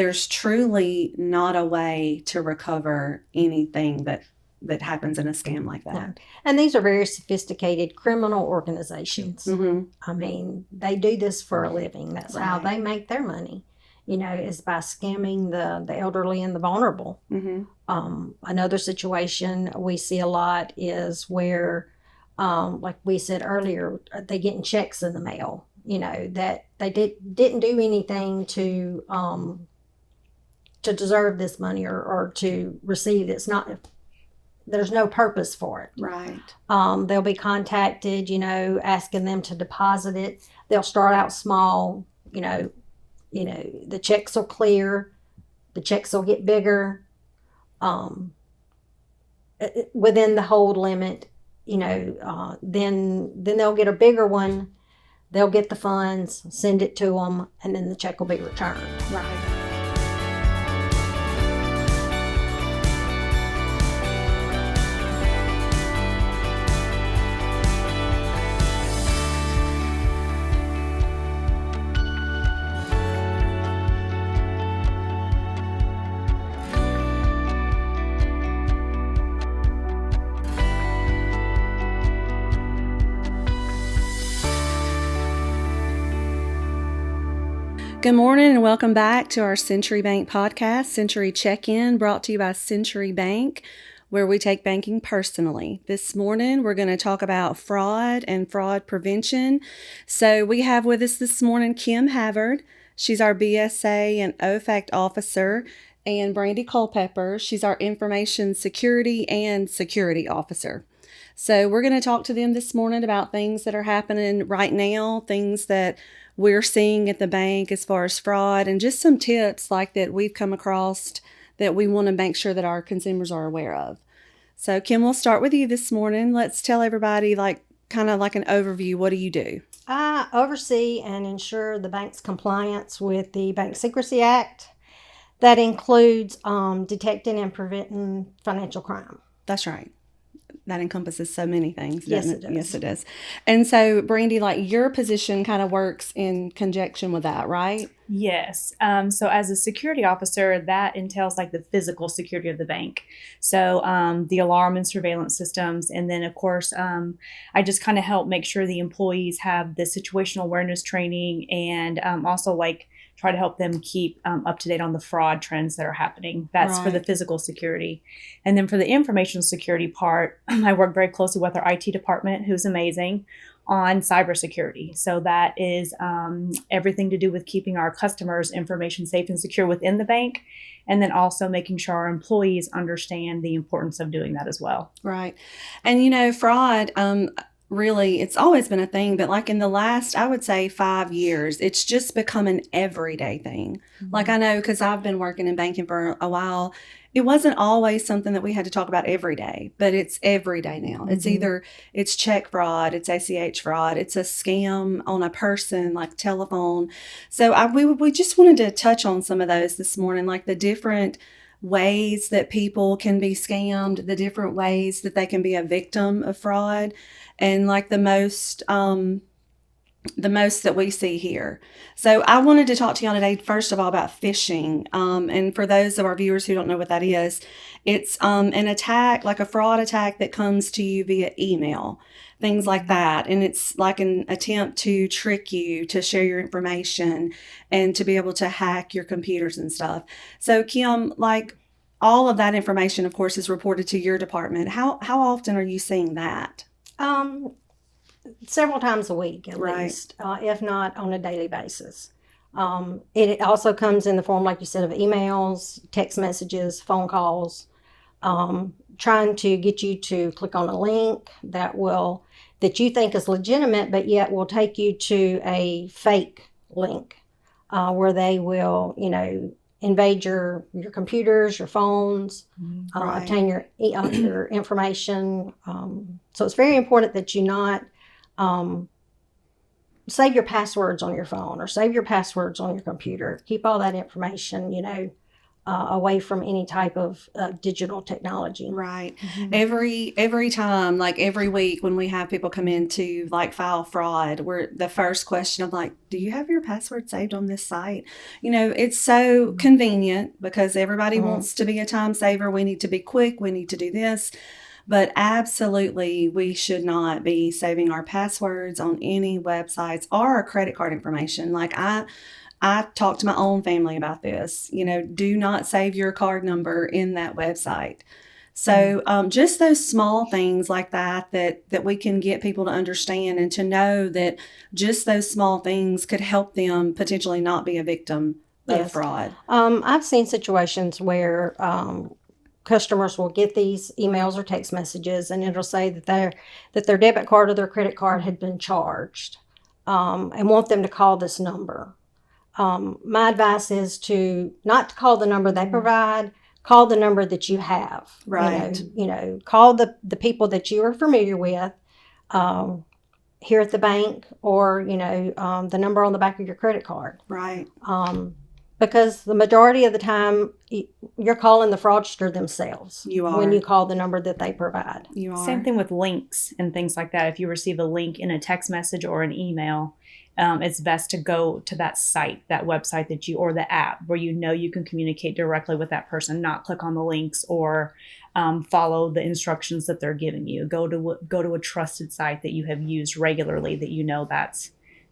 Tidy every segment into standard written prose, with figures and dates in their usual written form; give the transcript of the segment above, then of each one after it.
there's truly not a way to recover anything that happens in a scam like that. No. And these are very sophisticated criminal organizations. Mm-hmm. I mean, they do this for a living. That's how Right. they make their money, is by scamming the elderly and the vulnerable. Mm-hmm. Another situation we see a lot is where, like we said earlier, they getting checks in the mail, that they didn't do anything to deserve this money or to receive it. It's not, there's no purpose for it. Right. They'll be contacted, asking them to deposit it. They'll start out small, the checks will clear, the checks will get bigger, within the hold limit, then they'll get a bigger one. They'll get the funds, send it to them, and then the check will be returned. Right. Good morning and welcome back to our Century Bank podcast, Century Check-In, brought to you by Century Bank, where we take banking personally. This morning, we're going to talk about fraud and fraud prevention. So we have with us this morning Kim Havard. She's our BSA and OFAC Officer, and Brandi Culpepper. She's our Information Security and Security Officer. So we're going to talk to them this morning about things that are happening right now, things that we're seeing at the bank as far as fraud, and just some tips like that we've come across that we want to make sure that our consumers are aware of. So Kim, we'll start with you this morning. Let's tell everybody kind of like an overview. What do you do? I oversee and ensure the bank's compliance with the Bank Secrecy Act. That includes detecting and preventing financial crime. That's right. That encompasses so many things. Yes, Doesn't it does. Yes, it does. And so, Brandi, your position kind of works in conjunction with that, right? Yes. So as a security officer, that entails the physical security of the bank. So the alarm and surveillance systems. And then, of course, I just kind of help make sure the employees have the situational awareness training and also try to help them keep up to date on the fraud trends that are happening. That's Right. for the physical security. And then for the information security part, I work very closely with our IT department, who's amazing, on cybersecurity. So that is everything to do with keeping our customers' information safe and secure within the bank, and then also making sure our employees understand the importance of doing that as well. Right. And fraud, really, it's always been a thing, but in the last, I would say 5 years, it's just become an everyday thing. Mm-hmm. I know because I've been working in banking for a while, it wasn't always something that we had to talk about every day, but it's every day now. Mm-hmm. It's check fraud, it's ACH fraud, it's a scam on a person, like telephone. So we just wanted to touch on some of those this morning, the different ways that people can be scammed, the different ways that they can be a victim of fraud, and the most that we see here. So I wanted to talk to y'all today, first of all, about phishing. And for those of our viewers who don't know what that is, it's an attack, like a fraud attack that comes to you via email, things like that. And it's like an attempt to trick you to share your information and to be able to hack your computers and stuff. So Kim, all of that information, of course, is reported to your department. How often are you seeing that? Several times a week at Right. least, if not on a daily basis. It also comes in the form, like you said, of emails, text messages, phone calls, trying to get you to click on a link that you think is legitimate, but yet will take you to a fake link, where they will, invade your computers, your phones, Right. obtain your information. So it's very important that you not save your passwords on your phone or save your passwords on your computer. Keep all that information, away from any type of digital technology. Right. Mhm. Every time, like every week when we have people come in to like file fraud, we're the first question of like, do you have your password saved on this site? You know, it's so convenient because everybody Mhm. wants to be a time saver. We need to be quick. We need to do this. But absolutely, we should not be saving our passwords on any websites or our credit card information. Like I talked to my own family about this. You know, do not save your card number in that website. So just those small things like that we can get people to understand and to know that just those small things could help them potentially not be a victim of Yes. fraud. I've seen situations where customers will get these emails or text messages, and it'll say that their debit card or their credit card had been charged, and want them to call this number. My advice is to not to call the number they provide. Call the number that you have. Right. Call the people that you are familiar with. Here at the bank, or the number on the back of your credit card. Right. Because the majority of the time you're calling the fraudster themselves. You are. When you call the number that they provide. You are. Same thing with links and things like that. If you receive a link in a text message or an email, it's best to go to that site, that website that you, or the app where you can communicate directly with that person, not click on the links or follow the instructions that they're giving you. Go to a trusted site that you have used regularly, that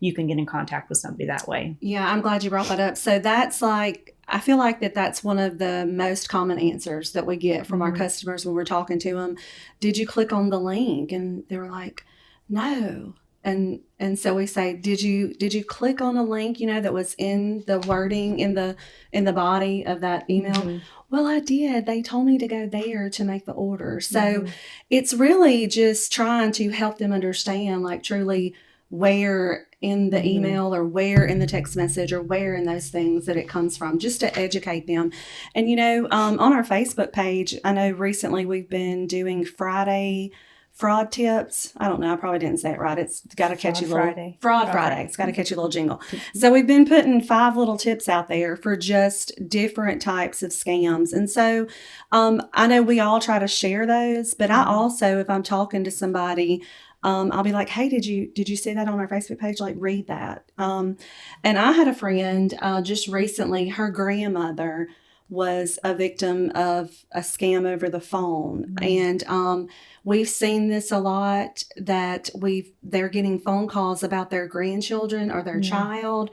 you can get in contact with somebody that way. Yeah, I'm glad you brought that up. So that's like, I feel like that's one of the most common answers that we get from our customers when we're talking to them. Did you click on the link? And they were like, no. And so we say, did you click on a link, that was in the wording in the body of that email? Mm-hmm. Well, I did. They told me to go there to make the order. So it's really just trying to help them understand, like, truly where in the email or where in the text message or where in those things that it comes from, just to educate them. And, on our Facebook page, I know recently we've been doing Friday fraud tips. I don't know. I probably didn't say it right. It's got to catch you little Friday. Fraud Friday. It's got to catch you a little jingle. So we've been putting 5 little tips out there for just different types of scams. And so I know we all try to share those, but I also, if I'm talking to somebody, I'll be like, hey, did you see that on our Facebook page? Like, read that. And I had a friend just recently, her grandmother was a victim of a scam over the phone. And we've seen this a lot, that they're getting phone calls about their grandchildren or their child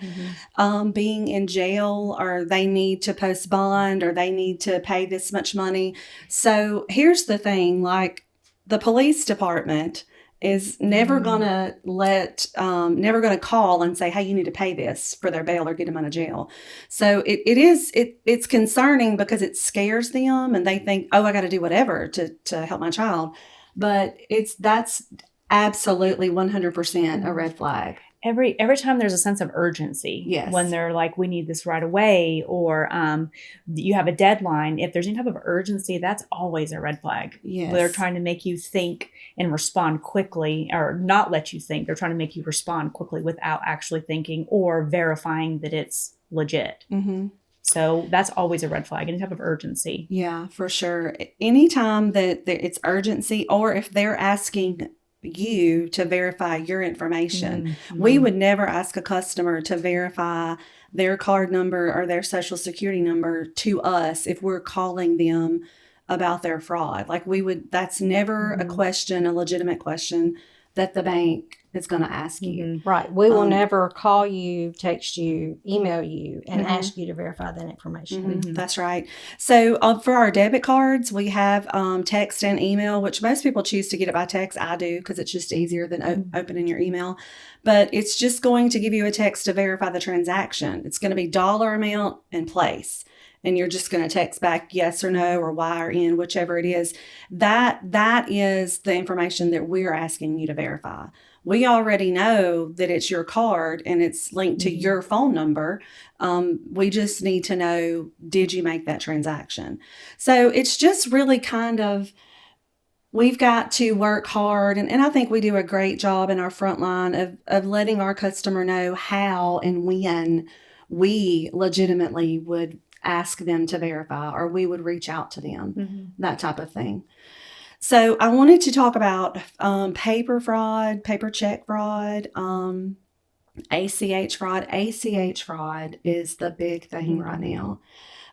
being in jail, or they need to post bond, or they need to pay this much money. So here's the thing, like, the police department is never gonna never gonna call and say, hey, you need to pay this for their bail or get them out of jail. So it's concerning because it scares them and they think, oh, I got to do whatever to help my child. But that's absolutely 100% a red flag. Every time there's a sense of urgency, Yes. when they're like, we need this right away, or you have a deadline, if there's any type of urgency, that's always a red flag. Yes. They're trying to make you think and respond quickly, or not let you think. They're trying to make you respond quickly without actually thinking or verifying that it's legit. Mm-hmm. So that's always a red flag, any type of urgency. Yeah, for sure. Anytime that it's urgency, or if they're asking you to verify your information. We would never ask a customer to verify their card number or their social security number to us if we're calling them about their fraud. Like, that's never a question, a legitimate question that the bank is going to ask you. Right. We will never call you, text you, email you, and ask you to verify that information. That's right. So for our debit cards, we have text and email, which most people choose to get it by text. I do, because it's just easier than opening your email. But it's just going to give you a text to verify the transaction. It's going to be dollar amount and place. And you're just going to text back yes or no, or Y or N, whichever it is. That is the information that we're asking you to verify. We already know that it's your card and it's linked to your phone number. We just need to know, did you make that transaction? So it's just really kind of, we've got to work hard. And I think we do a great job in our front line of letting our customer know how and when we legitimately would ask them to verify, or we would reach out to them, Mm-hmm. that type of thing. So I wanted to talk about paper fraud, paper check fraud, ACH fraud. ACH fraud is the big thing right now.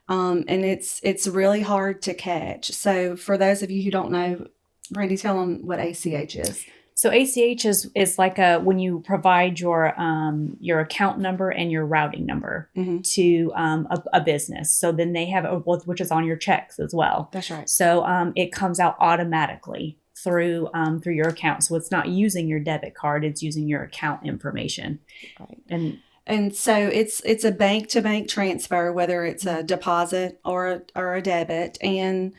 And it's really hard to catch. So for those of you who don't know, Brandi, tell them what ACH is. So ACH is like when you provide your account number and your routing number to a business. So then they have which is on your checks as well. That's right. So it comes out automatically through your account. So it's not using your debit card; it's using your account information. Right. And so it's a bank to bank transfer, whether it's a deposit or a debit. And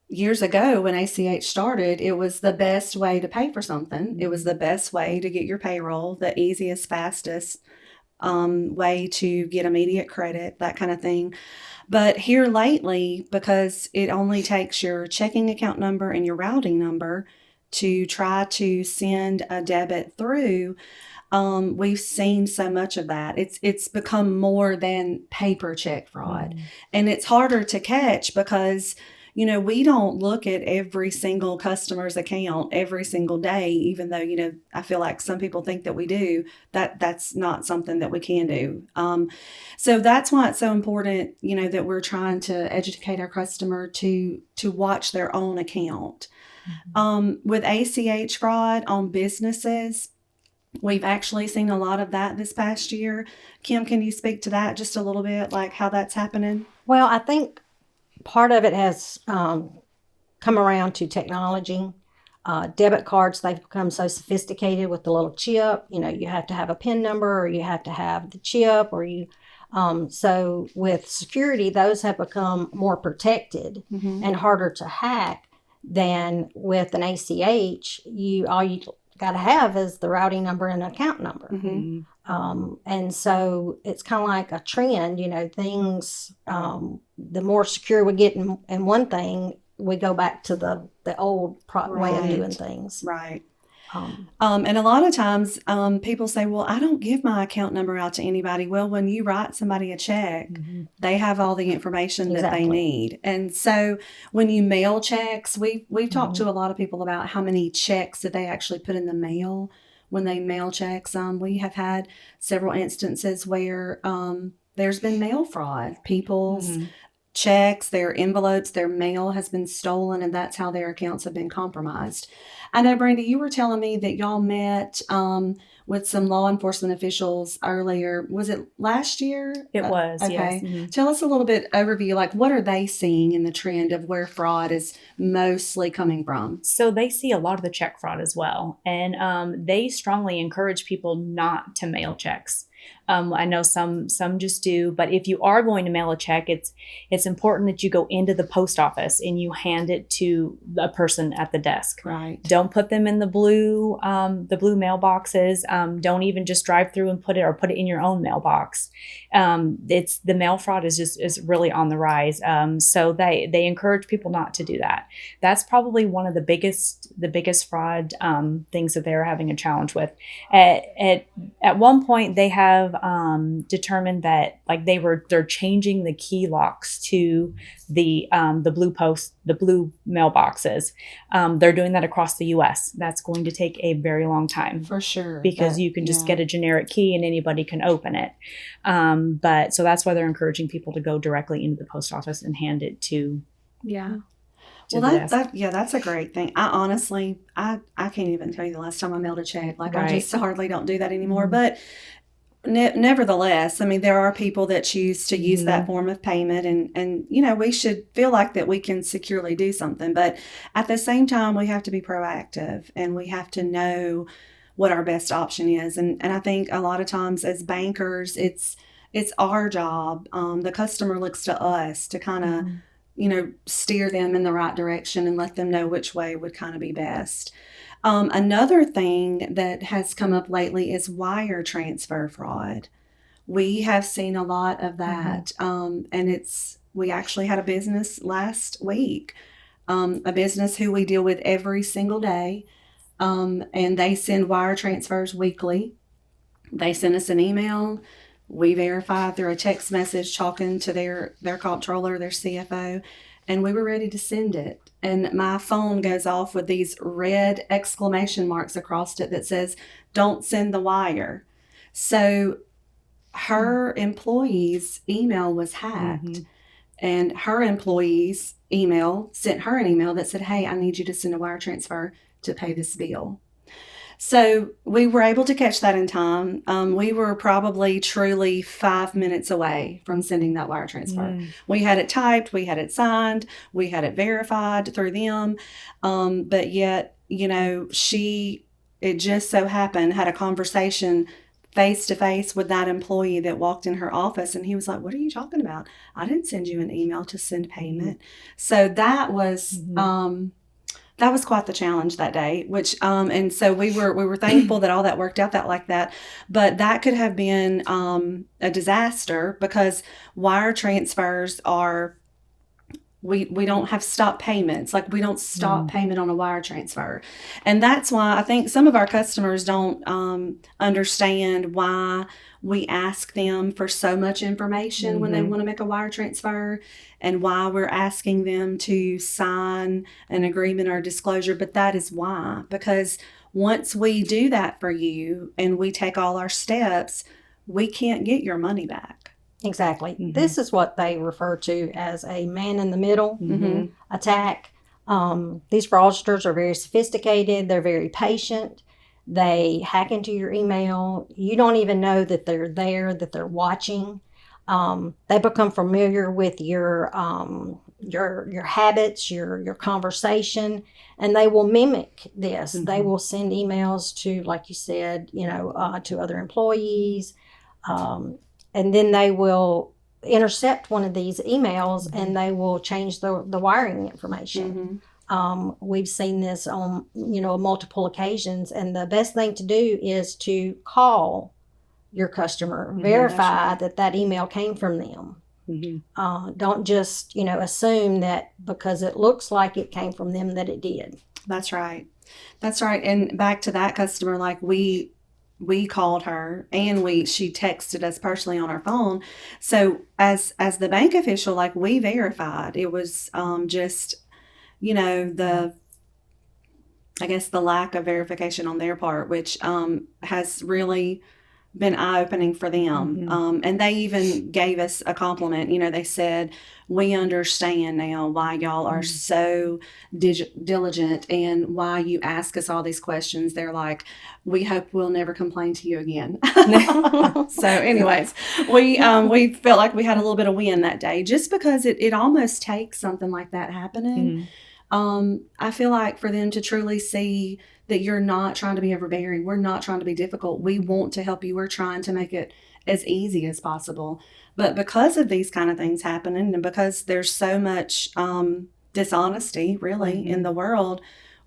years ago, when ACH started, it was the best way to pay for something. It was the best way to get your payroll, the easiest, fastest way to get immediate credit, that kind of thing. But here lately, because it only takes your checking account number and your routing number to try to send a debit through, we've seen so much of that. It's become more than paper check fraud. And it's harder to catch because we don't look at every single customer's account every single day, even though, I feel like some people think that we do. That's not something that we can do. So that's why it's so important, that we're trying to educate our customer to watch their own account. With ACH fraud on businesses, we've actually seen a lot of that this past year. Kim, can you speak to that just a little bit, like how that's happening? Well, I think part of it has come around to technology. Debit cards, they've become so sophisticated with the little chip. You have to have a PIN number, or you have to have the chip, or so with security, those have become more protected and harder to hack than with an ACH. All you got to have is the routing number and account number. And so it's kind of like a trend, things, the more secure we get in one thing, we go back to the old way of doing things. Right. And a lot of times people say, well, I don't give my account number out to anybody. Well, when you write somebody a check, they have all the information that they need. And so when you mail checks, we've talked to a lot of people about how many checks that they actually put in the mail when they mail checks. We have had several instances where there's been mail fraud. People's checks, their envelopes, their mail has been stolen, and that's how their accounts have been compromised. I know, Brandi, you were telling me that y'all met with some law enforcement officials earlier. Was it last year? It was, okay. Yes. Tell us a little bit overview, like what are they seeing in the trend of where fraud is mostly coming from? So they see a lot of the check fraud as well. And they strongly encourage people not to mail checks. I know some just do, but if you are going to mail a check, it's important that you go into the post office and you hand it to a person at the desk. Right. Don't put them in the blue mailboxes. Don't even just drive through and put it in your own mailbox. The mail fraud is really on the rise. So they encourage people not to do that. That's probably one of the biggest fraud things that they're having a challenge with. At one point, they have determined that like they're changing the key locks to the blue mailboxes. They're doing that across the U.S. That's going to take a very long time for sure, because you can just get a generic key and anybody can open it. But so that's why they're encouraging people to go directly into the post office and hand it to. Yeah. Well, that's a great thing. I honestly, I can't even tell you the last time I mailed a check. Like I just hardly don't do that anymore. But nevertheless, I mean, there are people that choose to use that form of payment, and we should feel like that we can securely do something. But at the same time, we have to be proactive, and we have to know what our best option is. And I think a lot of times as bankers, it's our job. The customer looks to us to kind of steer them in the right direction and let them know which way would kind of be best. Another thing that has come up lately is wire transfer fraud. We have seen a lot of that. And we actually had a business last week, a business who we deal with every single day. And they send wire transfers weekly. They send us an email. We verify through a text message talking to their comptroller, their CFO, and we were ready to send it. And my phone goes off with these red exclamation marks across it that says, "Don't send the wire." So her employee's email was hacked, and her employee's email sent her an email that said, "Hey, I need you to send a wire transfer to pay this bill." So we were able to catch that in time. We were probably truly 5 minutes away from sending that wire transfer. We had it typed, we had it signed, we had it verified through them. But yet, it just so happened, had a conversation face to face with that employee that walked in her office, and he was like, "What are you talking about? I didn't send you an email to send payment." So that was quite the challenge that day, which and so we were thankful that all that worked out like that. But that could have been a disaster, because wire transfers are, we don't have stop payments. Like, we don't stop payment on a wire transfer. And that's why I think some of our customers don't understand why we ask them for so much information when they want to make a wire transfer, and why we're asking them to sign an agreement or disclosure. But that is why, because once we do that for you and we take all our steps, we can't get your money back. Exactly. This is what they refer to as a man-in-the-middle attack. These fraudsters are very sophisticated. They're very patient. They hack into your email. You don't even know that they're there, that they're watching. They become familiar with your habits, your conversation, and they will mimic this. They will send emails to, like you said, to other employees. And then they will intercept one of these emails and they will change the wiring information. We've seen this on, multiple occasions. And the best thing to do is to call your customer, verify that email came from them. Don't just, assume that because it looks like it came from them that it did. That's right. That's right. And back to that customer, like we called her, and she texted us personally on our phone. So as the bank official, like, we verified. It was just, the lack of verification on their part, which has really been eye-opening for them. And they even gave us a compliment. They said, "We understand now why y'all are so diligent and why you ask us all these questions." They're like, "We hope we'll never complain to you again." So anyways, we felt like we had a little bit of win that day, just because it almost takes something like that happening. I feel like for them to truly see that you're not trying to be overbearing. We're not trying to be difficult. We want to help you. We're trying to make it as easy as possible. But because of these kind of things happening, and because there's so much dishonesty really in the world,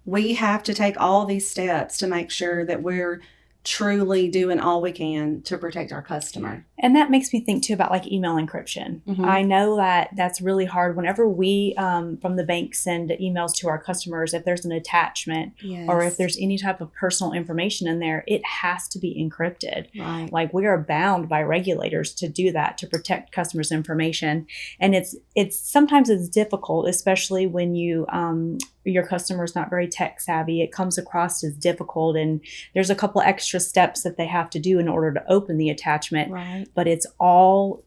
we have to take all these steps to make sure that we're truly doing all we can to protect our customer. And that makes me think too about like email encryption. I know that that's really hard whenever we from the bank send emails to our customers. If there's an attachment or if there's any type of personal information in there, it has to be encrypted. Right. Like, we are bound by regulators to do that, to protect customers' information. And it's sometimes it's difficult, especially when your customer is not very tech savvy. It comes across as difficult, and there's a couple extra steps that they have to do in order to open the attachment. Right. But it's all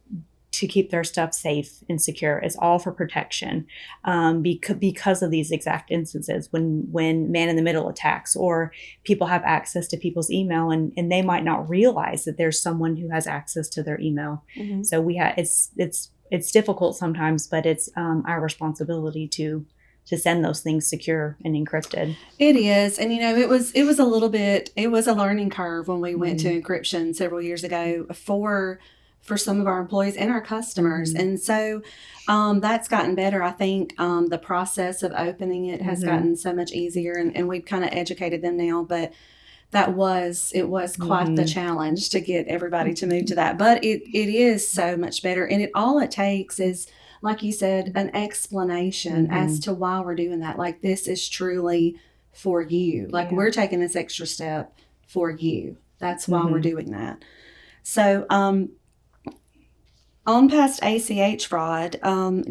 to keep their stuff safe and secure. It's all for protection, because of these exact instances when man-in-the-middle attacks, or people have access to people's email and they might not realize that there's someone who has access to their email. So it's difficult sometimes, but it's our responsibility to send those things secure and encrypted. It is. And, it was a learning curve when we went to encryption several years ago for some of our employees and our customers. And so that's gotten better. I think the process of opening it has gotten so much easier, and we've kind of educated them now. But it was quite the challenge to get everybody to move to that. But it is so much better. And all it takes is, like you said, an explanation as to why we're doing that. Like, this is truly for you. Like, we're taking this extra step for you. That's why we're doing that. So, On past ACH fraud,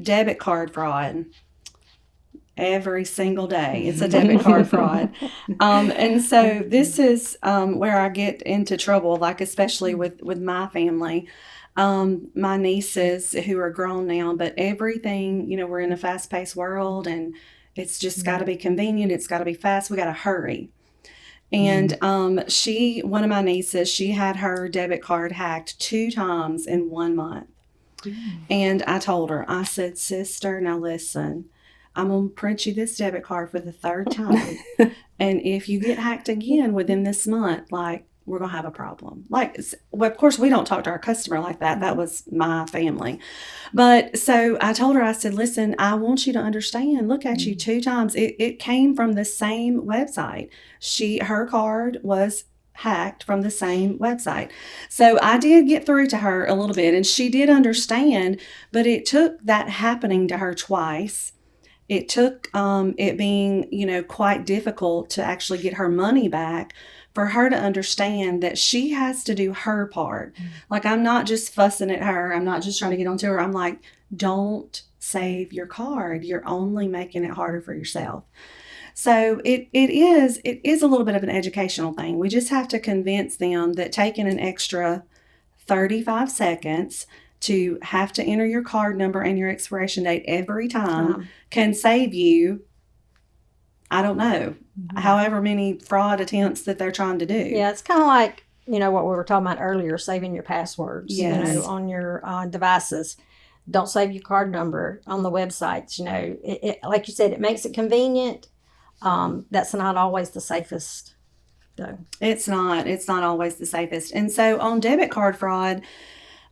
debit card fraud. Every single day, it's a debit card fraud. And so this is where I get into trouble, like especially with my family. My nieces who are grown now, but everything, we're in a fast-paced world and it's just got to be convenient. It's got to be fast. We got to hurry. And one of my nieces, she had her debit card hacked 2 times in 1 month. And I told her, I said, sister, now listen, I'm going to print you this debit card for the 3rd time. And if you get hacked again within this month, like, we're going to have a problem. Like, well, of course, we don't talk to our customer like that. That was my family. But so I told her, I said, listen, I want you to understand, look at you 2 times. It came from the same website. Her card was hacked from the same website. So I did get through to her a little bit and she did understand, but it took that happening to her twice. It took it being, quite difficult to actually get her money back for her to understand that she has to do her part. Like, I'm not just fussing at her. I'm not just trying to get onto her. I'm like, don't save your card. You're only making it harder for yourself. So it is a little bit of an educational thing. We just have to convince them that taking an extra 35 seconds to have to enter your card number and your expiration date every time can save you, I don't know, however many fraud attempts that they're trying to do. Yeah, it's kind of like, what we were talking about earlier, saving your passwords, on your devices. Don't save your card number on the websites. Like you said, it makes it convenient. That's not always the safest, though. It's not always the safest. And so on debit card fraud,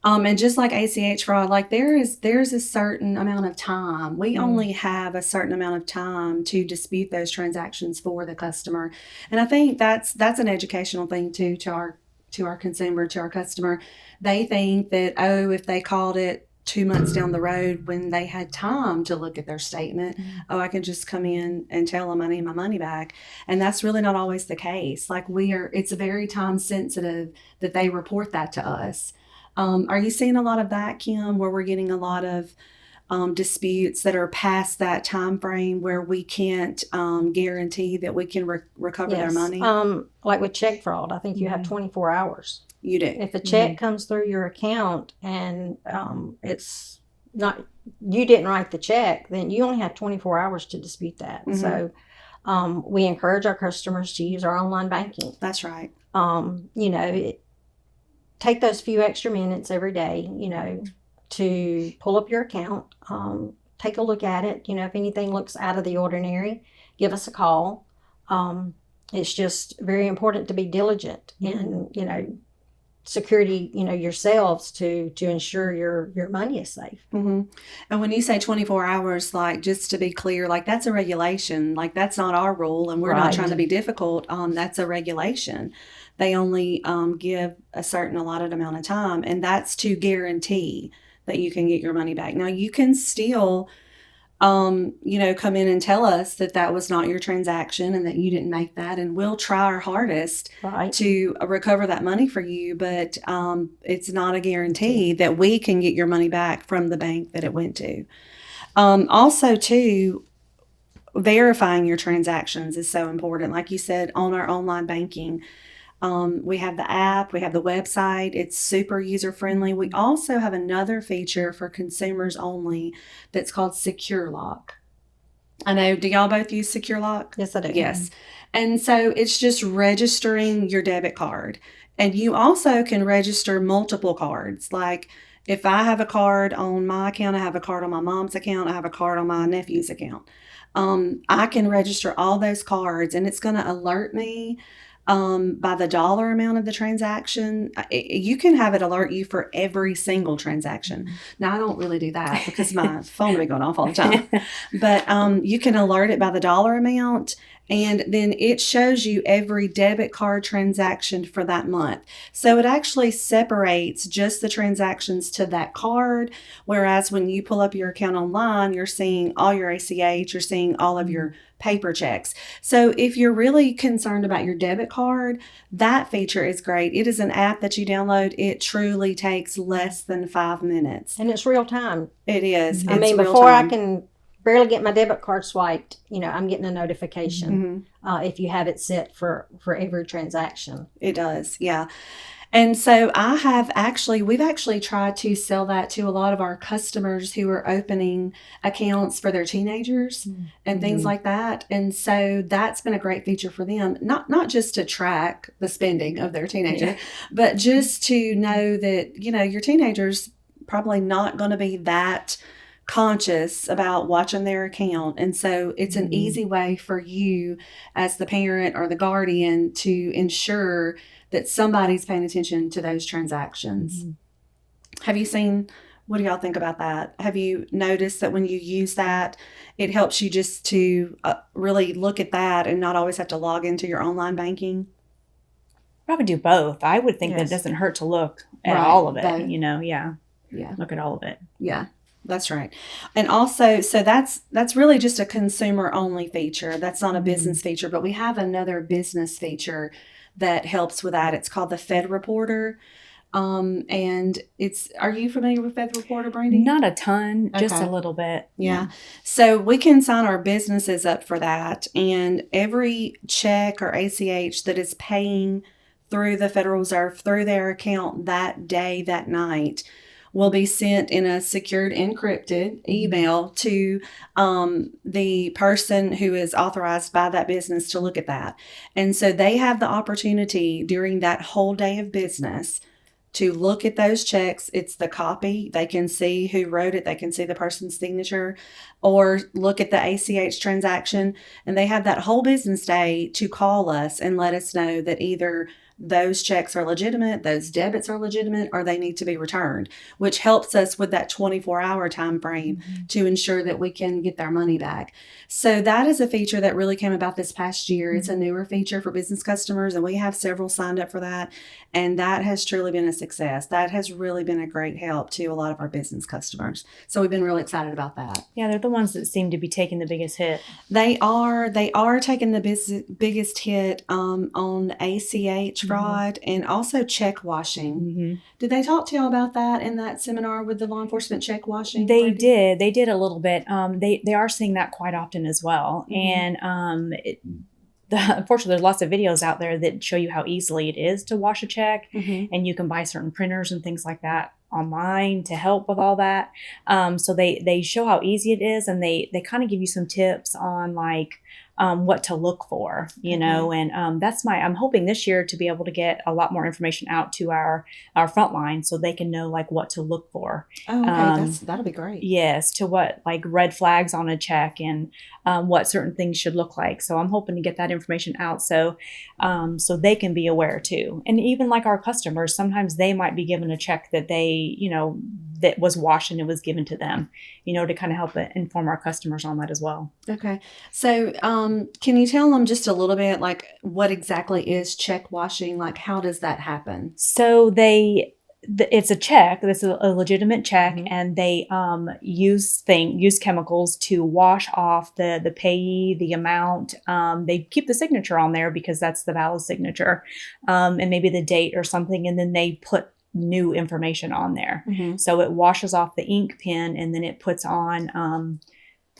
and just like ACH fraud, like there's a certain amount of time. We only have a certain amount of time to dispute those transactions for the customer. And I think that's an educational thing too, to our consumer, to our customer. They think that, if they called it 2 months down the road when they had time to look at their statement, I can just come in and tell them I need my money back. And that's really not always the case. Like, it's very time sensitive that they report that to us. Are you seeing a lot of that, Kim, where we're getting a lot of disputes that are past that time frame where we can't guarantee that we can recover their money? Like with check fraud, I think you have 24 hours. You do. If a check comes through your account and it's not, you didn't write the check, then you only have 24 hours to dispute that. So we encourage our customers to use our online banking. That's right. Take those few extra minutes every day, to pull up your account, take a look at it. If anything looks out of the ordinary, give us a call. It's just very important to be diligent in, security, yourselves to ensure your money is safe. And when you say 24 hours, like, just to be clear, like, that's a regulation. Like, that's not our rule, and we're not trying to be difficult. That's a regulation. They only give a certain allotted amount of time, and that's to guarantee that you can get your money back. Now, you can still, come in and tell us that was not your transaction and that you didn't make that, and we'll try our hardest to recover that money for you, but it's not a guarantee that we can get your money back from the bank that it went to. Also, too, verifying your transactions is so important. Like you said, on our online banking, we have the app, we have the website. It's super user friendly. We also have another feature for consumers only that's called Secure Lock. I know, do y'all both use Secure Lock? Yes, I do. Yes. And so it's just registering your debit card. And you also can register multiple cards. Like, if I have a card on my account, I have a card on my mom's account, I have a card on my nephew's account. I can register all those cards, and it's going to alert me by the dollar amount of the transaction. You can have it alert you for every single transaction. Now, I don't really do that because my phone will be going off all the time. But you can alert it by the dollar amount, And then it shows you every debit card transaction for that month. So it actually separates just the transactions to that card. Whereas when you pull up your account online, you're seeing all your ACH, you're seeing all of your paper checks. So if you're really concerned about your debit card, that feature is great. It is an app that you download. It truly takes less than 5 minutes. And it's real time. It is. I mean, before I can barely get my debit card swiped, I'm getting a notification if you have it set for every transaction. It does, yeah. And so we've actually tried to sell that to a lot of our customers who are opening accounts for their teenagers and things like that. And so that's been a great feature for them, not just to track the spending of their teenager, but just to know that, your teenager's probably not going to be that conscious about watching their account. And so it's an easy way for you as the parent or the guardian to ensure that somebody's paying attention to those transactions. Have you seen, what do y'all think about that? Have you noticed that when you use that, it helps you just to really look at that and not always have to log into your online banking? Probably do both. I would think that it doesn't hurt to look at all of it, Yeah. Look at all of it. Yeah. That's right. And also, so that's really just a consumer only feature. That's not a business feature, but we have another business feature that helps with that. It's called the Fed Reporter. And are you familiar with Fed Reporter, Brandi? Not a ton, just a little bit. Yeah. So we can sign our businesses up for that. And every check or ACH that is paying through the Federal Reserve, through their account that day, that night, will be sent in a secured, encrypted email to the person who is authorized by that business to look at that. And so they have the opportunity during that whole day of business to look at those checks. It's the copy. They can see who wrote it. They can see the person's signature, or look at the ACH transaction. And they have that whole business day to call us and let us know that either those checks are legitimate, those debits are legitimate, or they need to be returned, which helps us with that 24-hour time frame to ensure that we can get their money back. So that is a feature that really came about this past year. It's a newer feature for business customers, and we have several signed up for that. And that has truly been a success. That has really been a great help to a lot of our business customers. So we've been really excited about that. Yeah, they're the ones that seem to be taking the biggest hit. They are taking the biggest hit on ACH fraud and also check washing. Did they talk to y'all about that in that seminar with the law enforcement check washing? They did. They did a little bit. They are seeing that quite often as well. And unfortunately, there's lots of videos out there that show you how easily it is to wash a check, and you can buy certain printers and things like that online to help with all that. So they show how easy it is, and they kind of give you some tips on what to look for, and I'm hoping this year to be able to get a lot more information out to our frontline so they can know what to look for. Oh, okay. That'll be great. Yes, to what red flags on a check and what certain things should look like. So I'm hoping to get that information out so they can be aware too. And even our customers, sometimes they might be given a check that they, that was washed and it was given to them, to kind of help inform our customers on that as well. Okay. So can you tell them just a little bit what exactly is check washing? How does that happen? So it's a check. That's a legitimate check, and they use chemicals to wash off the payee, the amount. They keep the signature on there because that's the valid signature, and maybe the date or something, and then they put new information on there. So it washes off the ink pen, and then it puts on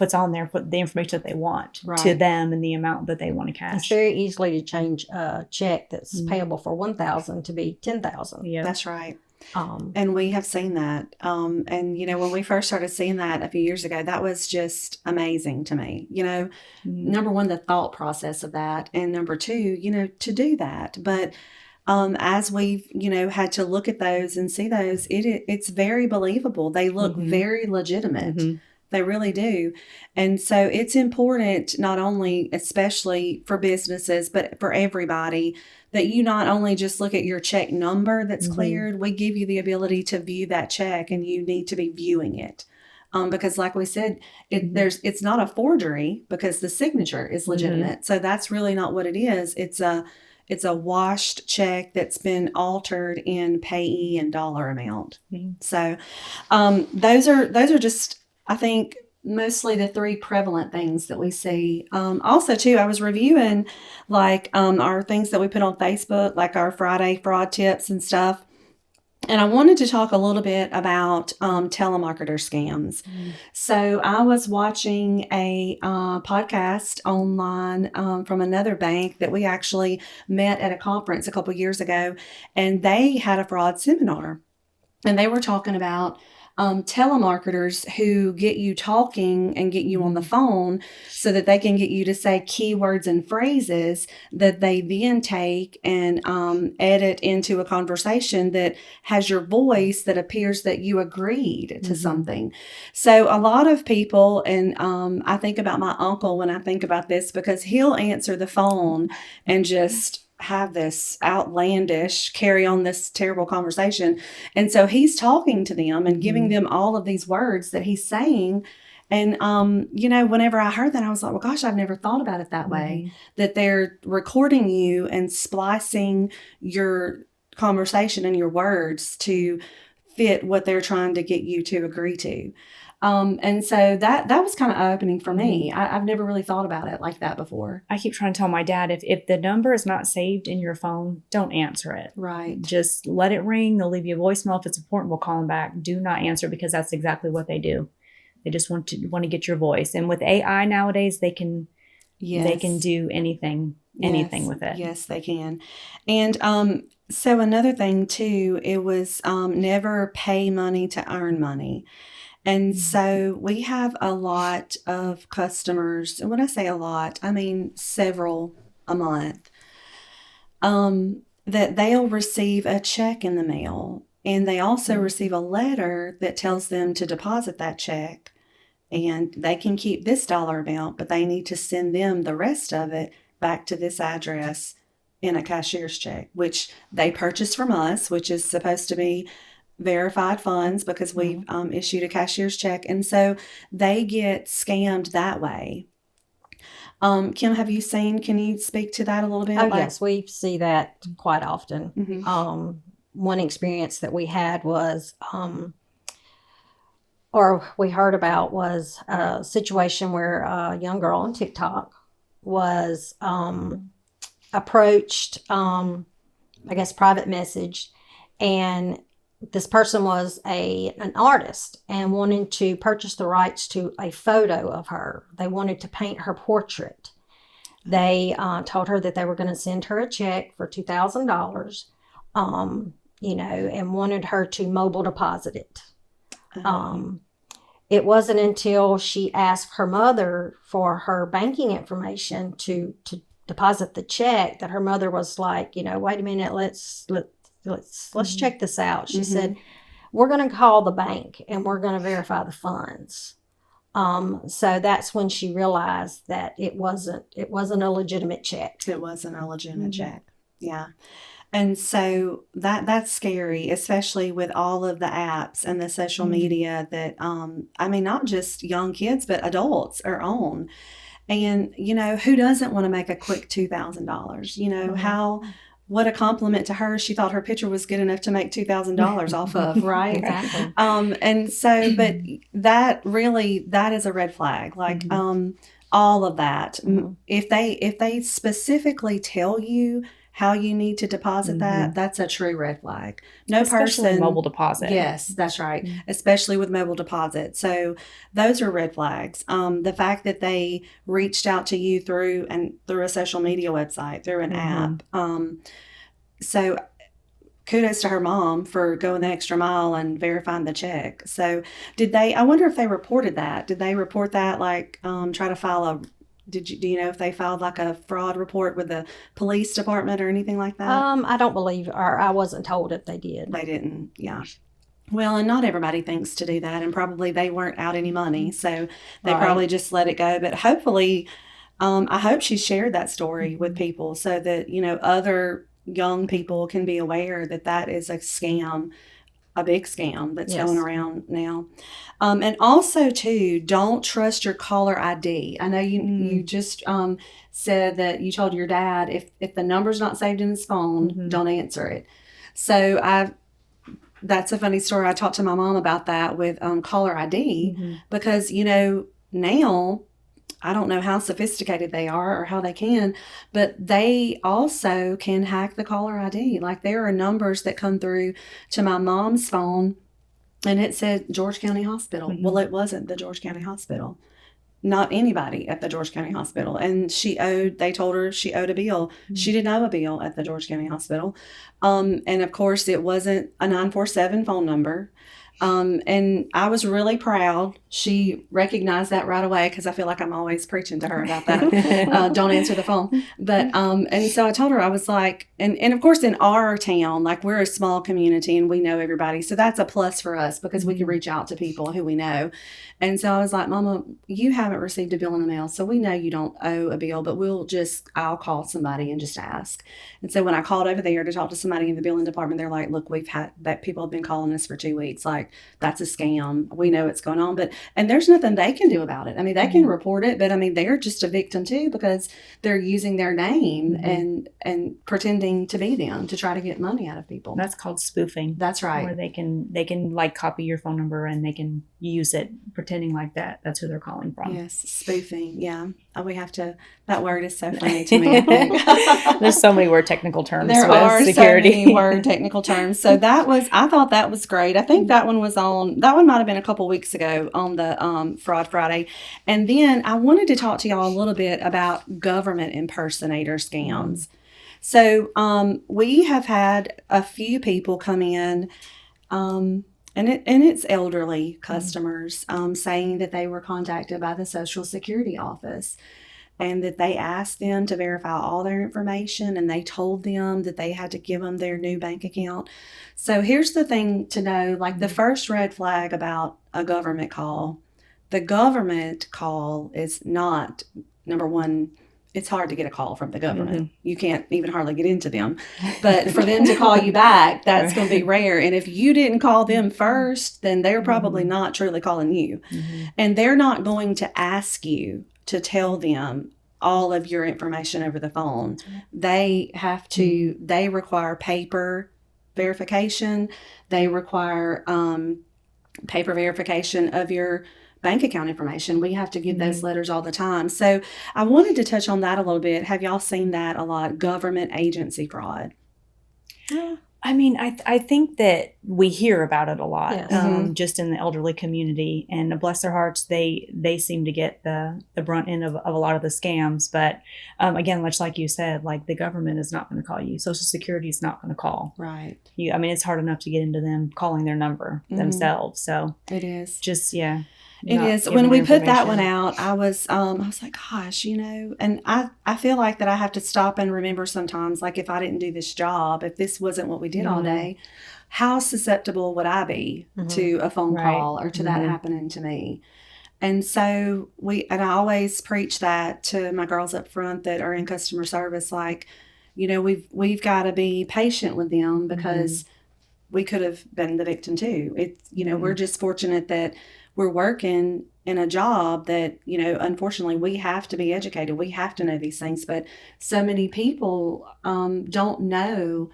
there the information that they want to them and the amount that they want to cash. It's very easily to change a check that's payable for $1,000 to be $10,000. Yeah, that's right. And we have seen that. And, when we first started seeing that a few years ago, that was just amazing to me. Number one, the thought process of that. And number two, to do that. But as we've, had to look at those and see those, it's very believable. They look very legitimate. They really do. And so it's important, not only, especially for businesses, but for everybody, that you not only just look at your check number that's cleared, we give you the ability to view that check, and you need to be viewing it. because like we said, it's not a forgery because the signature is legitimate. So that's really not what it is. It's a washed check that's been altered in payee and dollar amount. So those are just, I think, mostly the three prevalent things that we see. Also, too, I was reviewing like our things that we put on Facebook, like our Friday fraud tips and stuff. And I wanted to talk a little bit about telemarketer scams. So I was watching a podcast online from another bank that we actually met at a conference a couple years ago, and they had a fraud seminar. And they were talking about telemarketers who get you talking and get you on the phone so that they can get you to say keywords and phrases that they then take and edit into a conversation that has your voice that appears that you agreed to something. So a lot of people, and I think about my uncle when I think about this, because he'll answer the phone and just have this outlandish, carry on this terrible conversation. And so he's talking to them and giving them all of these words that he's saying. And, whenever I heard that, I was like, well, gosh, I've never thought about it that way, that they're recording you and splicing your conversation and your words to fit what they're trying to get you to agree to. And so that was kind of eye-opening for me. I've never really thought about it like that before. I keep trying to tell my dad, if the number is not saved in your phone, don't answer it. Right. Just let it ring. They'll leave you a voicemail. If it's important, we'll call them back. Do not answer, because that's exactly what they do. They just want to get your voice. And with AI nowadays, they can do anything with it. Yes, they can. And so another thing too, it was never pay money to earn money. And so we have a lot of customers, and when I say a lot, I mean several a month, that they'll receive a check in the mail, and they also receive a letter that tells them to deposit that check, and they can keep this dollar amount, but they need to send them the rest of it back to this address in a cashier's check, which they purchase from us, which is supposed to be verified funds because we've issued a cashier's check. And so they get scammed that way. Kim, can you speak to that a little bit? Oh, yes, we see that quite often. One experience that we had was, or we heard about, was a situation where a young girl on TikTok was approached, I guess, private message, and this person was an artist and wanted to purchase the rights to a photo of her. They wanted to paint her portrait. They told her that they were going to send her a check for $2,000, and wanted her to mobile deposit it. It wasn't until she asked her mother for her banking information to deposit the check that her mother was like, wait a minute, let's check this out. She said, we're going to call the bank and we're going to verify the funds. So that's when she realized that it wasn't a legitimate check. It wasn't a legitimate check. Yeah. And so that's scary, especially with all of the apps and the social media that, not just young kids, but adults are on. And, who doesn't want to make a quick $2,000? What a compliment to her. She thought her picture was good enough to make $2,000 off of, right? Exactly. And so, but that is a red flag. Like, all of that. If they specifically tell you how you need to deposit that's a true red flag. Especially with mobile deposit. Yes, that's right. Especially with mobile deposit. So those are red flags. The fact that they reached out to you through a social media website, through an app. So kudos to her mom for going the extra mile and verifying the check. So I wonder if they reported that. Did they report that, like try to file do you know if they filed like a fraud report with the police department or anything like that? I don't believe, or I wasn't told if they did. They didn't, yeah. Well, and not everybody thinks to do that, and probably they weren't out any money, so they probably just let it go. But hopefully, I hope she shared that story with people so that, other young people can be aware that is a scam. a big scam that's Yes. going around now. And also, too, don't trust your caller ID. I know you just said that you told your dad if the number's not saved in his phone, don't answer it. So that's a funny story. I talked to my mom about that with caller ID because, now I don't know how sophisticated they are or how they can, but they also can hack the caller ID. Like there are numbers that come through to my mom's phone and it said George County Hospital. Well, it wasn't the George County Hospital. Not anybody at the George County Hospital. And they told her she owed a bill. She didn't owe a bill at the George County Hospital. And of course it wasn't a 947 phone number. And I was really proud. She recognized that right away because I feel like I'm always preaching to her about that. Don't answer the phone. But, and so I told her, I was like, and of course in our town, like we're a small community and we know everybody. So that's a plus for us because we can reach out to people who we know. And so I was like, Mama, you haven't received a bill in the mail. So we know you don't owe a bill, but I'll call somebody and just ask. And so when I called over there to talk to somebody in the billing department, they're like, look, we've had that people have been calling us for 2 weeks. Like, that's a scam. We know what's going on, and there's nothing they can do about it. I mean, they can report it, but I mean, they're just a victim too, because they're using their name and pretending to be them to try to get money out of people. That's called spoofing. That's right. Where they can like copy your phone number and they can use it pretending like that's who they're calling from. Yes. Spoofing. Yeah. That word is so funny to me. There's so many technical terms. There with are security. so many technical terms. So I thought that was great. I think that one might've been a couple weeks ago on the Fraud Friday. And then I wanted to talk to y'all a little bit about government impersonator scams. So we have had a few people come in, and it's elderly customers saying that they were contacted by the Social Security office and that they asked them to verify all their information and they told them that they had to give them their new bank account. So here's the thing to know, like the first red flag about a government call, the government call is not, number one, it's hard to get a call from the government. You can't even hardly get into them. But for them to call you back, that's going to be rare. And if you didn't call them first, then they're probably not truly calling you. And they're not going to ask you to tell them all of your information over the phone. They require paper verification. They require paper verification of your bank account information. We have to give those letters all the time. So I wanted to touch on that a little bit. Have y'all seen that a lot? Government agency fraud. I mean, I think that we hear about it a lot, Yes. just in the elderly community, and bless their hearts, they seem to get the brunt end of a lot of the scams. But again, much like you said, like the government is not going to call you. Social Security is not going to call. Right. I mean, it's hard enough to get into them calling their number themselves. So it is. just, It is. When we put that one out, I was like, gosh, and I feel like that I have to stop and remember sometimes, like if I didn't do this job, if this wasn't what we did all day, how susceptible would I be to a phone call or to that happening to me? And so I always preach that to my girls up front that are in customer service, like, we've got to be patient with them because we could have been the victim too. It's, we're just fortunate that we're working in a job that, unfortunately we have to be educated. We have to know these things, but so many people don't know,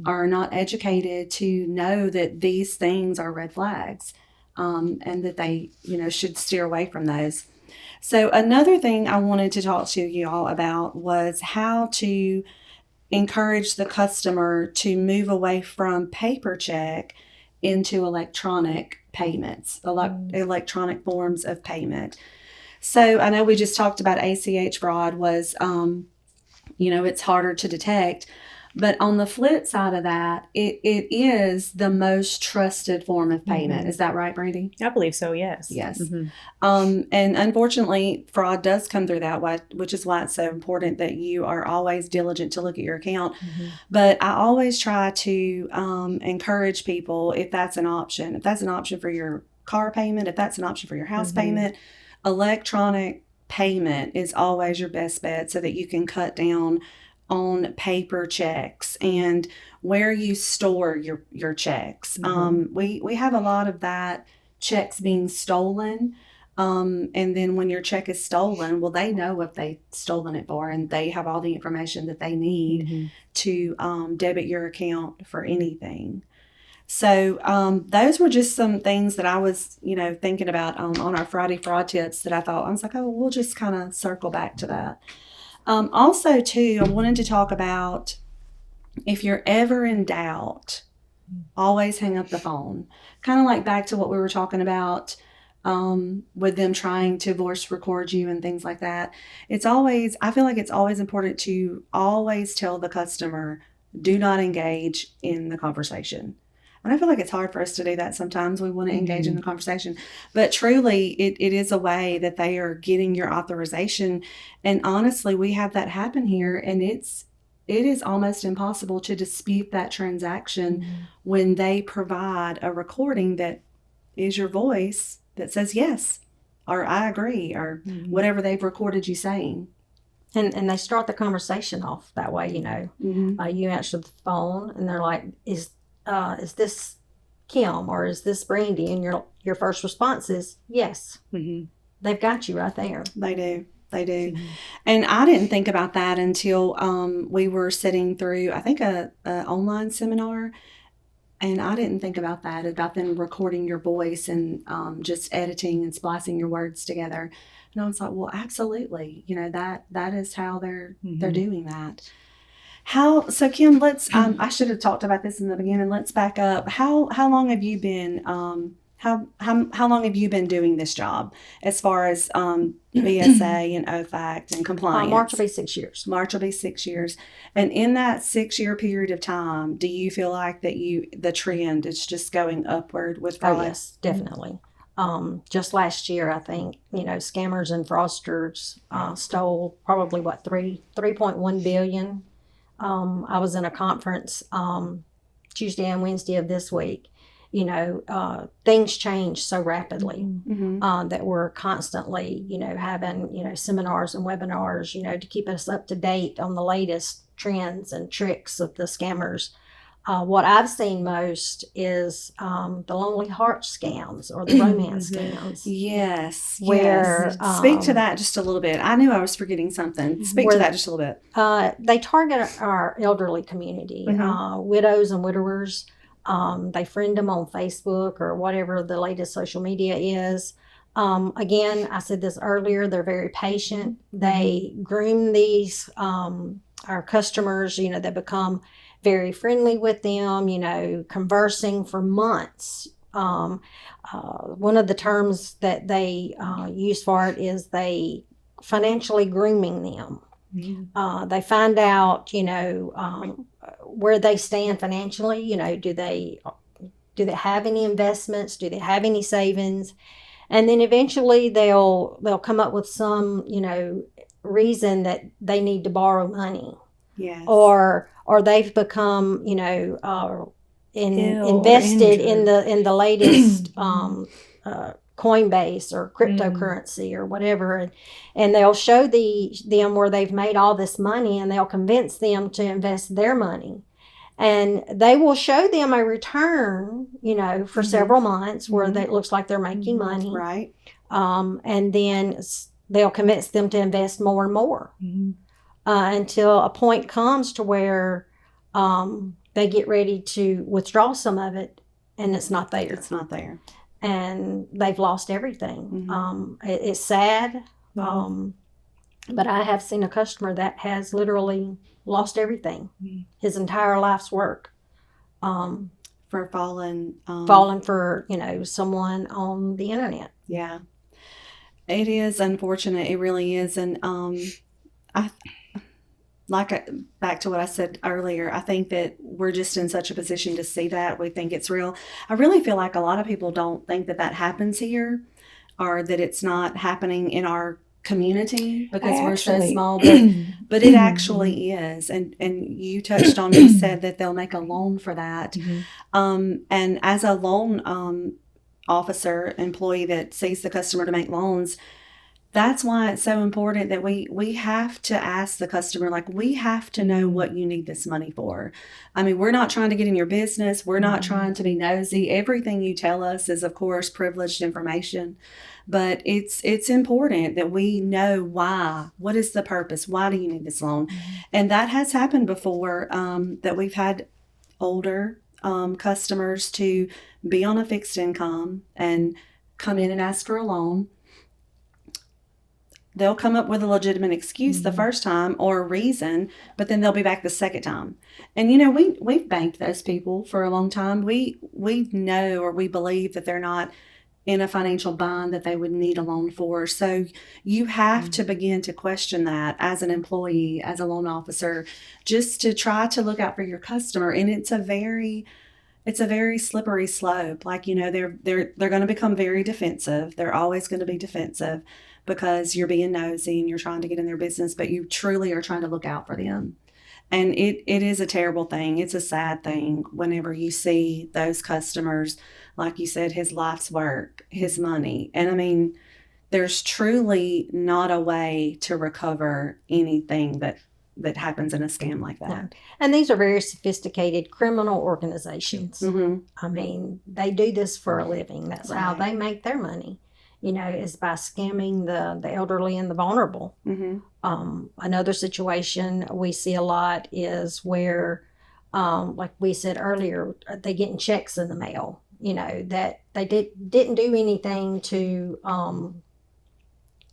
are not educated to know that these things are red flags, and that they, should steer away from those. So another thing I wanted to talk to you all about was how to encourage the customer to move away from paper check into electronic payments, electronic forms of payment. So I know we just talked about ACH fraud was, it's harder to detect. But on the flip side of that, it is the most trusted form of payment. Is that right, Brandi? I believe so, yes. Yes. And unfortunately, fraud does come through that way, which is why it's so important that you are always diligent to look at your account. But I always try to encourage people, if that's an option for your car payment, if that's an option for your house payment, electronic payment is always your best bet so that you can cut down on paper checks and where you store your checks. We have a lot of that, checks being stolen. And then when your check is stolen, well, they know what they've stolen it for, and they have all the information that they need to debit your account for anything. So those were just some things that I was, thinking about on our Friday fraud tips that I was like, oh, we'll just kind of circle back to that. Also, too, I wanted to talk about, if you're ever in doubt, always hang up the phone. Kind of like back to what we were talking about with them trying to voice record you and things like that. I feel like it's always important to always tell the customer, do not engage in the conversation. And I feel like it's hard for us to do that sometimes. We want to engage in the conversation. But truly, it is a way that they are getting your authorization. And honestly, we have that happen here. And it is almost impossible to dispute that transaction when they provide a recording that is your voice that says yes, or I agree, or whatever they've recorded you saying. And they start the conversation off that way, You answer the phone, and they're like, is this Kim, or is this Brandi? And your first response is yes. They've got you right there. They do. And I didn't think about that until we were sitting through, I think, a online seminar. And I didn't think about that, about them recording your voice and just editing and splicing your words together. And I was like, well, absolutely. That is how they're doing that. So Kim, let's, I should have talked about this in the beginning. Let's back up. How long have you been, how long have you been doing this job as far as BSA and OFAC and compliance? March will be 6 years. March will be 6 years. And in that 6-year period of time, do you feel like that the trend is just going upward with fraud? Oh, yes, definitely. Just last year, I think, scammers and fraudsters stole probably, 3.1 billion. I was in a conference Tuesday and Wednesday of this week. Things change so rapidly that we're constantly, having, seminars and webinars, to keep us up to date on the latest trends and tricks of the scammers. What I've seen most is the lonely heart scams or the romance scams. Yes. Where speak to that just a little bit. I knew I was forgetting something. Speak to that just a little bit. They target our elderly community, widows and widowers. They friend them on Facebook or whatever the latest social media is. Again, I said this earlier, they're very patient. They groom these, our customers, they become very friendly with them, conversing for months. One of the terms that they use for it is they financially grooming them. They find out, where they stand financially. Do they have any investments? Do they have any savings? And then eventually they'll come up with some, reason that they need to borrow money. Yes. Or they've become, invested in the latest Coinbase or cryptocurrency or whatever, and they'll show them where they've made all this money, and they'll convince them to invest their money, and they will show them a return, for several months where it looks like they're making money, right? And then they'll convince them to invest more and more until a point comes to where they get ready to withdraw some of it, and it's not there. It's not there. And they've lost everything. It's sad, but I have seen a customer that has literally lost everything, his entire life's work, for falling for someone on the internet. Yeah, it is unfortunate. It really is, and back to what I said earlier, I think that we're just in such a position to see that. We think it's real. I really feel like a lot of people don't think that happens here, or that it's not happening in our community because we're so small, but it actually is. And you touched on, you said that they'll make a loan for that. And as a loan officer, employee that sees the customer to make loans, That's why it's so important that we have to ask the customer, like, we have to know what you need this money for. I mean, we're not trying to get in your business. We're not trying to be nosy. Everything you tell us is, of course, privileged information. But it's important that we know why. What is the purpose? Why do you need this loan? And that has happened before, that we've had older customers to be on a fixed income and come in and ask for a loan. They'll come up with a legitimate excuse the first time or a reason, but then they'll be back the second time. And we've banked those people for a long time. We know, or we believe, that they're not in a financial bind that they would need a loan for. So you have to begin to question that as an employee, as a loan officer, just to try to look out for your customer. And it's a very slippery slope. Like, they're going to become very defensive. They're always going to be defensive because you're being nosy and you're trying to get in their business, but you truly are trying to look out for them. And it is a terrible thing. It's a sad thing whenever you see those customers, like you said, his life's work, his money. And I mean, there's truly not a way to recover anything that happens in a scam like that. No. And these are very sophisticated criminal organizations. Mm-hmm. I mean, they do this for a living. That's how Right. they make their money, is by scamming the elderly and the vulnerable. Mm-hmm. Another situation we see a lot is where, like we said earlier, they getting checks in the mail, that they didn't do anything to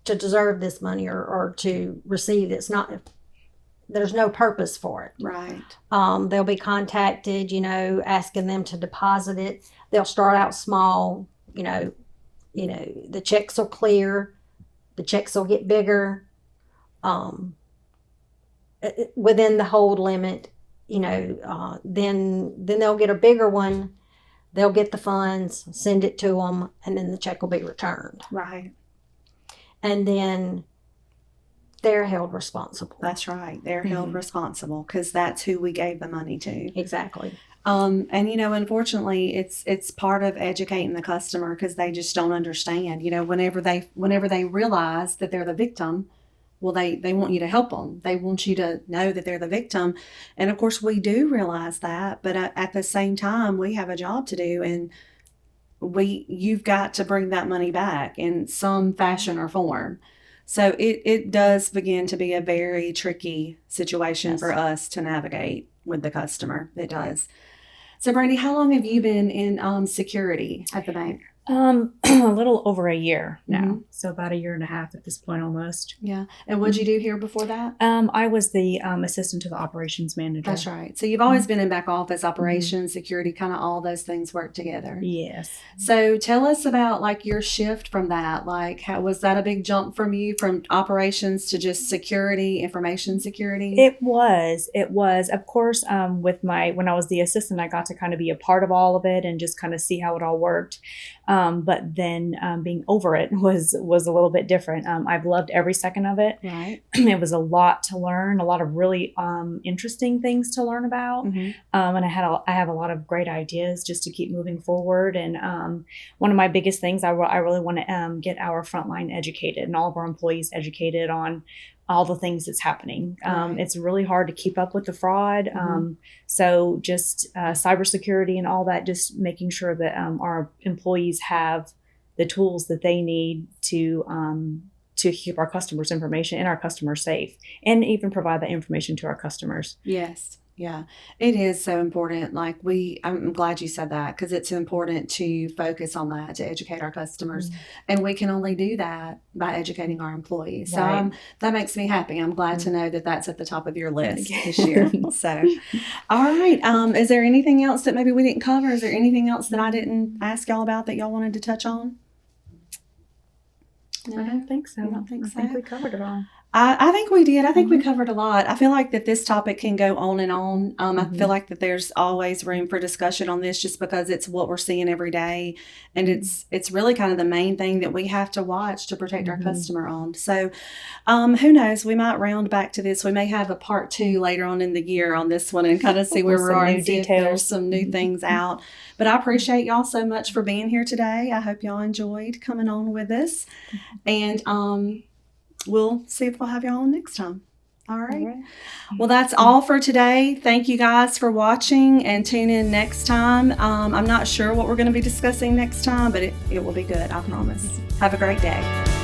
deserve this money or to receive it. There's no purpose for it. Right. They'll be contacted, asking them to deposit it. They'll start out small, the checks will clear, the checks will get bigger, within the hold limit, then they'll get a bigger one. They'll get the funds, send it to them, and then the check will be returned. Right. And then they're held responsible. That's right. They're held responsible because that's who we gave the money to. Exactly. And unfortunately, it's part of educating the customer because they just don't understand. Whenever they realize that they're the victim, well, they want you to help them. They want you to know that they're the victim, and of course, we do realize that. But at the same time, we have a job to do, and you've got to bring that money back in some fashion or form. So it does begin to be a very tricky situation for us to navigate with the customer. It does. So, Brandi, how long have you been in security at the bank? A little over a year now. So about a year and a half at this point almost. Yeah. And what did you do here before that? I was the assistant to the operations manager. That's right. So you've always been in back office, operations, security, kind of all those things work together. Yes. So tell us about like your shift from that. Like, how was that a big jump from you from operations to just security, information security? It was. Of course, when I was the assistant, I got to kind of be a part of all of it and just kind of see how it all worked. But then being over it was a little bit different. I've loved every second of it. Right. It was a lot to learn, a lot of really interesting things to learn about. And I have a lot of great ideas just to keep moving forward. And one of my biggest things, I really want to get our frontline educated and all of our employees educated on all the things that's happening. Right. It's really hard to keep up with the fraud. So just cybersecurity and all that, just making sure that our employees have the tools that they need to keep our customers' information and our customers safe, and even provide that information to our customers. Yes. Yeah, it is so important. Like I'm glad you said that because it's important to focus on that, to educate our customers. And we can only do that by educating our employees. So Right. that makes me happy. I'm glad to know that that's at the top of your list this year. So, all right. Is there anything else that maybe we didn't cover? Is there anything else that I didn't ask y'all about that y'all wanted to touch on? No? I don't think so. You don't think I so? think we covered it all. I think we did. I think we covered a lot. I feel like that this topic can go on and on. I feel like that there's always room for discussion on this just because it's what we're seeing every day. And it's really kind of the main thing that we have to watch to protect our customer on. So who knows? We might round back to this. We may have a part 2 later on in the year on this one and kind of see where we Some are new and see if details. there's some new things out. But I appreciate y'all so much for being here today. I hope y'all enjoyed coming on with us. And we'll see if we'll have y'all on next time. All right. All right. Well, that's all for today. Thank you guys for watching, and tune in next time. I'm not sure what we're going to be discussing next time, but it will be good, I promise. Have a great day.